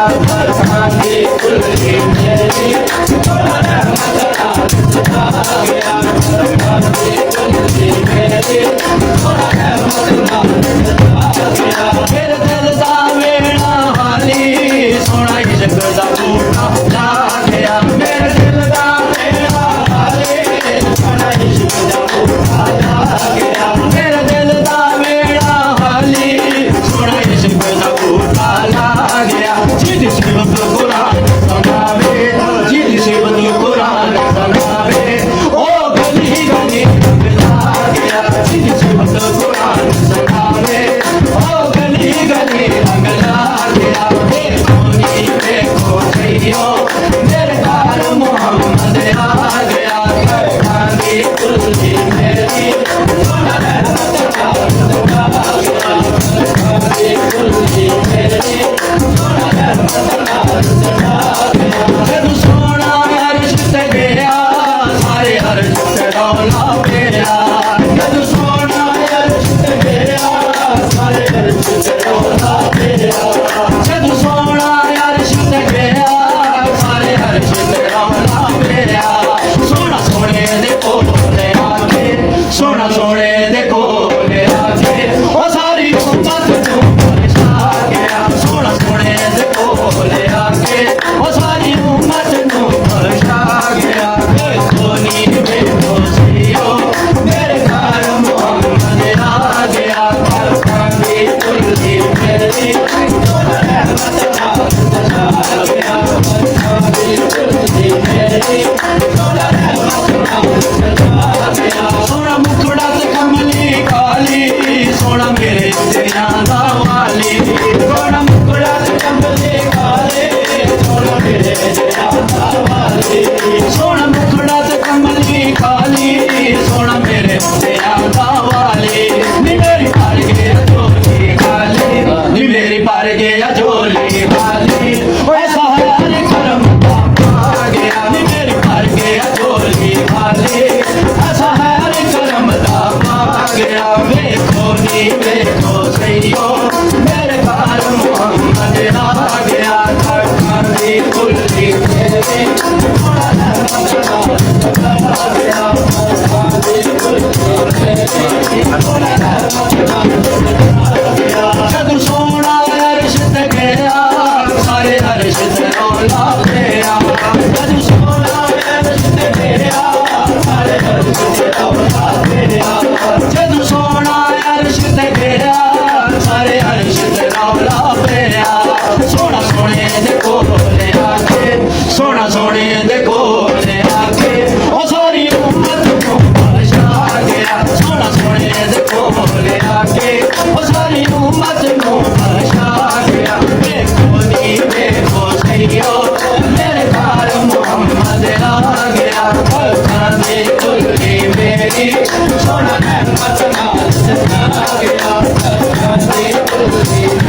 खांदी कुल्ली मेरी सोना रहमत नाल सजा गया खांदी कुल्ली मेरी सोना रहमत नाल सजा गया मेरे दिल दा वेड़ा हाली सोना इश्क दा बूटा ला गया मेरे दिल दा वेड़ा हाली सोना इश्क दा बूटा ला गया मेरे दिल दा वेड़ा हाली सोना इश्क दा बूटा ला गया जिदी सेवत कुरान सुनावे जिदी सेवत कुरान सुनावे ओ गली गली ला गया जिदी सेवत कुरान सुनावे ओ गली गली रंग ला गया देखो सैयो मेरे घर मोहम्मद आ गया खांदी कुल्ली मेरी सोना रहमत नाल सजा गया खांदी कुल्ली मेरी सोना रहमत नाल सजा गया जदू सोना अर्श ते गया सारे अर्श ते रौला पेया जदू सोना अर्श ते गया सारे अर्श ते रौला पेया जदू सोना अर्श ते गया सारे अर्श ते रौला पेया सोना सोने दे कोले आके सोना सोने दे कोले आके ओ सारी उम्मत नू बख्शा गया सोना सोने दे कोले आके ओ सारी उम्मत नू बख्शा गया देखो नी देखो सैयो मेरे घर मोहम्मद आ गया खांदी कुल्ली मेरी सोना रहमत नाल सजा गया खांदी कुल्ली मेरी सोना रहमत नाल सजा गया सोना मुखड़ा ते कमली काली सोना मेरे तेरा दा वाली सोना मुखड़ा ते कमली काली सोना मेरे तेरा दा वाली सोना मुखड़ा ते कमली काली सोना मेरे तेरा दा वाली नी मेरी पार गया झोली खाली नी मेरी पार गया झोली खाली ओए सहारे करम बाबा गया नी मेरी पार गया झोली खाली सहारे करम बाबा गया देखो नी देखो सैयो मेरे घर मोहम्मद आ गया खांदी कुल्ली मेरी सोना रहमत नाल सजा गया खांदी कुल्ली मेरी सोना रहमत नाल सजा गया जदू सोना अर्श ते गया सारे अर्श ते रौला पेया जदू सोना अर्श ते गया सारे अर्श ते रौला पेया जदू सोना अर्श ते गया सारे अर्श ते रौला पेया सोना सोने दे कोले आके सोना सोने दे कोले आके ओ सारी उम्मत नू बख्शा गया सोना सोने दे कोले आके ओ सारी उम्मत नू बख्शा गया देखो नी देखो सैयो मेरे घर मोहम्मद आ गया खांदी कुल्ली मेरी सोना रहमत नाल सजा गया खांदी कुल्ली